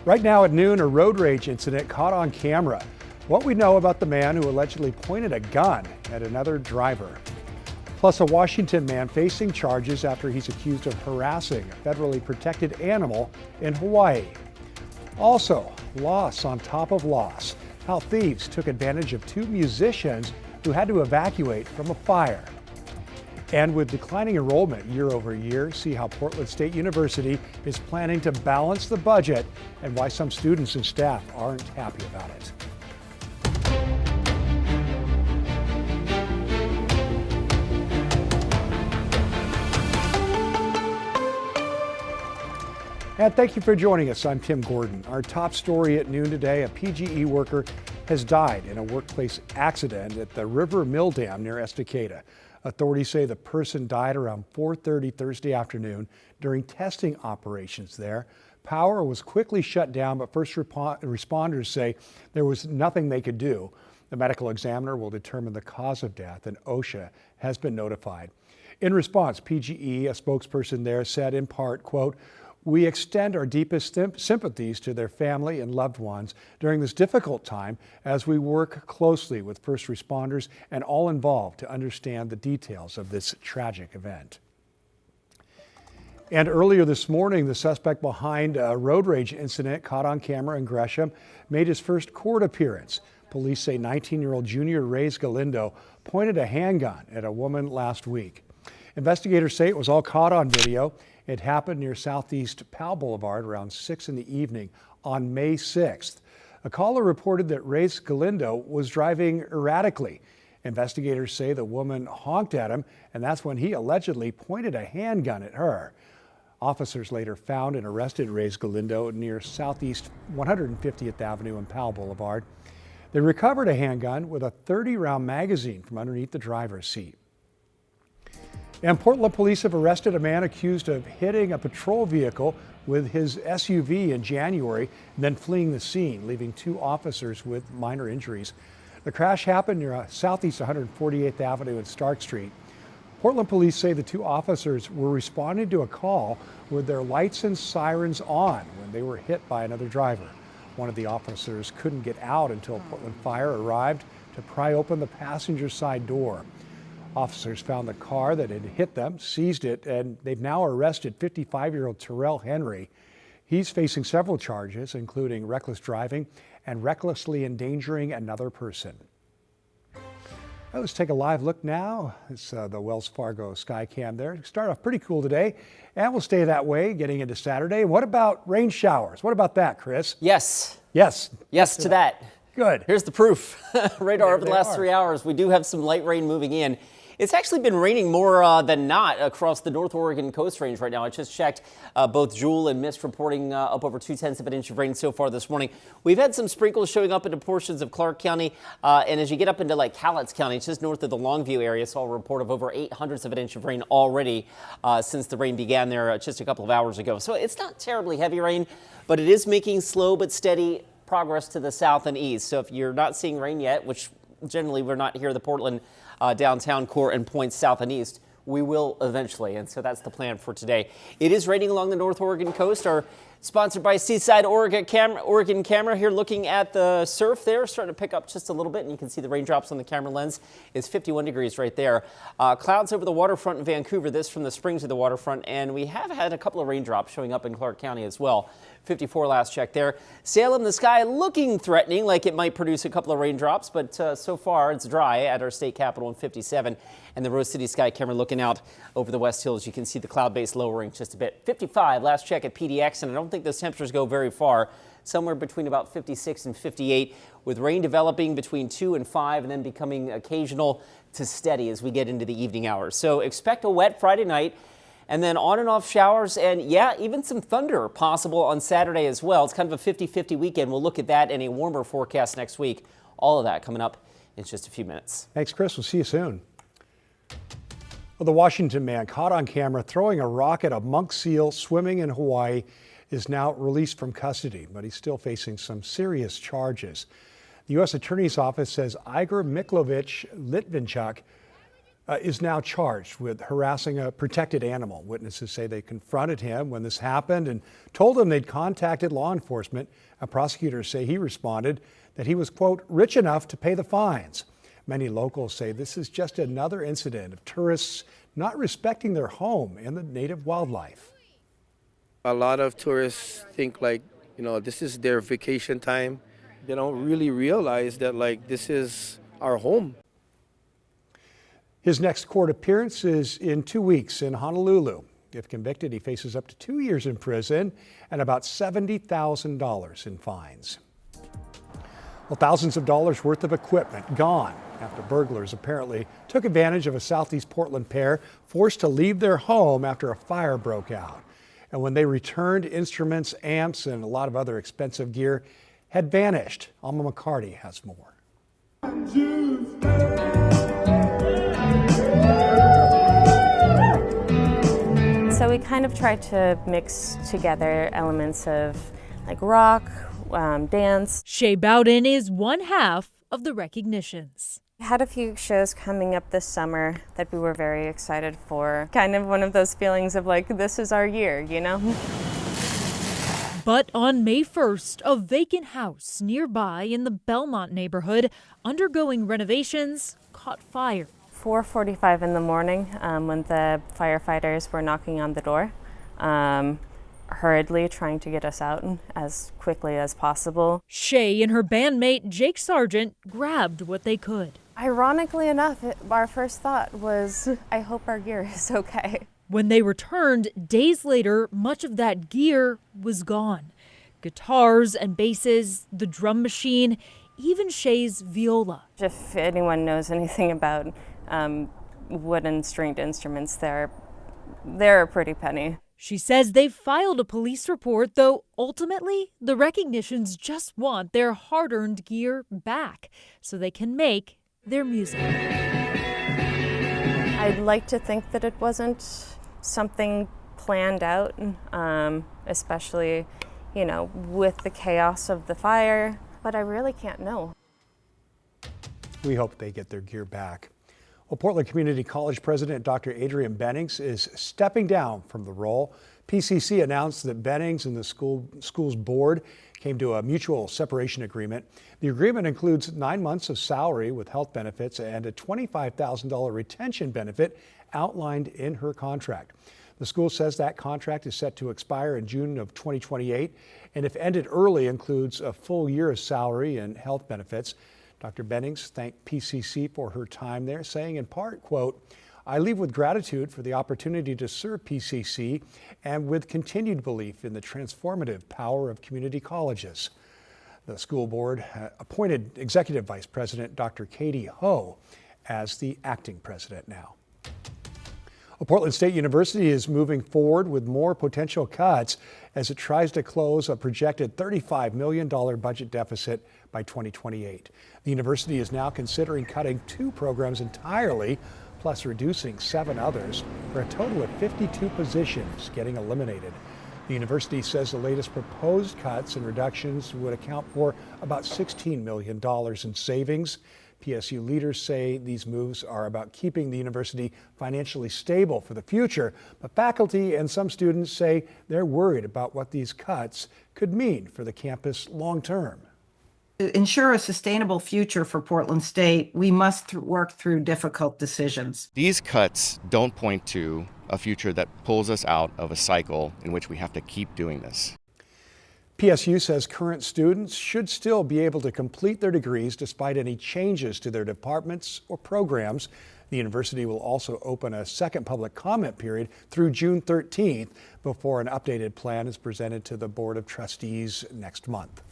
Right now at noon, a road rage incident caught on camera. What we know about the man who allegedly pointed a gun at another driver. Plus, a Washington man facing charges after he's accused of harassing a federally protected animal in Hawaii. Also, loss on top of loss. How thieves took advantage of two musicians who had to evacuate from a fire. And with declining enrollment year over year, see how Portland State University is planning to balance the budget and why some students and staff aren't happy about it. And thank you for joining us. I'm Tim Gordon. Our top story at noon today, a PGE worker has died in a workplace accident at the River Mill Dam near Estacada. Authorities say the person died around 4:30 Thursday afternoon during testing operations there. Power was quickly shut down, but first responders say there was nothing they could do. The medical examiner will determine the cause of death, and OSHA has been notified. In response, PGE, a spokesperson there, said in part, quote, "We extend our deepest sympathies to their family and loved ones during this difficult time as we work closely with first responders and all involved to understand the details of this tragic event." And earlier this morning, the suspect behind a road rage incident caught on camera in Gresham made his first court appearance. Police say 19-year-old Junior Reyes Galindo pointed a handgun at a woman last week. Investigators say it was all caught on video. It happened near Southeast Powell Boulevard around 6 in the evening on May 6th. A caller reported that Reyes Galindo was driving erratically. Investigators say the woman honked at him, and that's when he allegedly pointed a handgun at her. Officers later found and arrested Reyes Galindo near Southeast 150th Avenue and Powell Boulevard. They recovered a handgun with a 30-round magazine from underneath the driver's seat. And Portland police have arrested a man accused of hitting a patrol vehicle with his SUV in January and then fleeing the scene, leaving two officers with minor injuries. The crash happened near Southeast 148th Avenue and Stark Street. Portland police say the two officers were responding to a call with their lights and sirens on when they were hit by another driver. One of the officers couldn't get out until Portland Fire arrived to pry open the passenger side door. Officers found the car that had hit them, seized it, and they've now arrested 55-year-old Terrell Henry. He's facing several charges, including reckless driving and recklessly endangering another person. Let's take a live look now. It's the Wells Fargo Skycam there. Start off pretty cool today, and we'll stay that way getting into Saturday. What about rain showers? What about that, Chris? Yes. Yes. Yes to that. Good. Here's the proof. Radar over the last 3 hours. We do have some light rain moving in. It's actually been raining more than not across the North Oregon Coast Range right now. I just checked both Jewel and Mist reporting up over 0.2 of an inch of rain so far this morning. We've had some sprinkles showing up into portions of Clark County. And as you get up into like Cowlitz County, it's just north of the Longview area, saw a report of over 0.08 of an inch of rain already since the rain began there just a couple of hours ago. So it's not terribly heavy rain, but it is making slow but steady progress to the south and east. So if you're not seeing rain yet, which generally we're not here at the Portland downtown core and points south and east, we will eventually, and so that's the plan for today. It is raining along the North Oregon coast. Our sponsored by Seaside Oregon camera here looking at the surf there, starting to pick up just a little bit, and you can see the raindrops on the camera lens. It's 51 degrees right there. Clouds over the waterfront in Vancouver, this from the springs of the waterfront, and we have had a couple of raindrops showing up in Clark County as well. 54 last check there. Salem, the sky looking threatening, like it might produce a couple of raindrops, but so far it's dry at our state capital in 57. And the Rose City Sky camera looking out over the West Hills. You can see the cloud base lowering just a bit. 55 last check at PDX, and I don't think those temperatures go very far. Somewhere between about 56 and 58, with rain developing between 2 and 5 and then becoming occasional to steady as we get into the evening hours. So expect a wet Friday night. And then on and off showers, and yeah, even some thunder possible on Saturday as well. It's kind of a 50-50 weekend. We'll look at that and a warmer forecast next week. All of that coming up in just a few minutes. Thanks, Chris. We'll see you soon. Well, the Washington man caught on camera throwing a rock at a monk seal swimming in Hawaii is now released from custody, but he's still facing some serious charges. The U.S. Attorney's Office says Igor Miklovich Litvinchuk is now charged with harassing a protected animal. Witnesses say they confronted him when this happened and told him they'd contacted law enforcement. Prosecutors say he responded that he was, quote, rich enough to pay the fines. Many locals say this is just another incident of tourists not respecting their home and the native wildlife. A lot of tourists think like, this is their vacation time. They don't really realize that this is our home. His next court appearance is in 2 weeks in Honolulu. If convicted, he faces up to 2 years in prison and about $70,000 in fines. Well, thousands of dollars worth of equipment gone after burglars apparently took advantage of a Southeast Portland pair forced to leave their home after a fire broke out. And when they returned, instruments, amps, and a lot of other expensive gear had vanished. Alma McCarty has more. So we kind of tried to mix together elements of like rock, dance. Shea Bowden is one half of the recognitions. We had a few shows coming up this summer that we were very excited for. Kind of one of those feelings of like, this is our year, But on May 1st, a vacant house nearby in the Belmont neighborhood undergoing renovations caught fire. 4:45 in the morning when the firefighters were knocking on the door, hurriedly trying to get us out as quickly as possible. Shea and her bandmate Jake Sargent grabbed what they could. Ironically enough, our first thought was, I hope our gear is okay. When they returned days later, much of that gear was gone. Guitars and basses, the drum machine, even Shea's viola. If anyone knows anything about wooden stringed instruments, they're a pretty penny. She says they've filed a police report, though ultimately the recognitions just want their hard-earned gear back so they can make their music. I'd like to think that it wasn't something planned out, especially, with the chaos of the fire, but I really can't know. We hope they get their gear back. Well, Portland Community College President Dr. Adrian Bennings is stepping down from the role. PCC announced that Bennings and the school's board came to a mutual separation agreement. The agreement includes 9 months of salary with health benefits and a $25,000 retention benefit outlined in her contract. The school says that contract is set to expire in June of 2028, and if ended early, includes a full year of salary and health benefits. Dr. Bennings thanked PCC for her time there, saying in part, quote, I leave with gratitude for the opportunity to serve PCC and with continued belief in the transformative power of community colleges. The school board appointed Executive Vice President Dr. Katie Ho as the acting president now. Well, Portland State University is moving forward with more potential cuts as it tries to close a projected $35 million budget deficit by 2028. The university is now considering cutting 2 programs entirely, plus reducing 7 others, for a total of 52 positions getting eliminated. The university says the latest proposed cuts and reductions would account for about $16 million in savings. PSU leaders say these moves are about keeping the university financially stable for the future, but faculty and some students say they're worried about what these cuts could mean for the campus long term. To ensure a sustainable future for Portland State, we must work through difficult decisions. These cuts don't point to a future that pulls us out of a cycle in which we have to keep doing this. PSU says current students should still be able to complete their degrees despite any changes to their departments or programs. The university will also open a second public comment period through June 13th before an updated plan is presented to the Board of Trustees next month.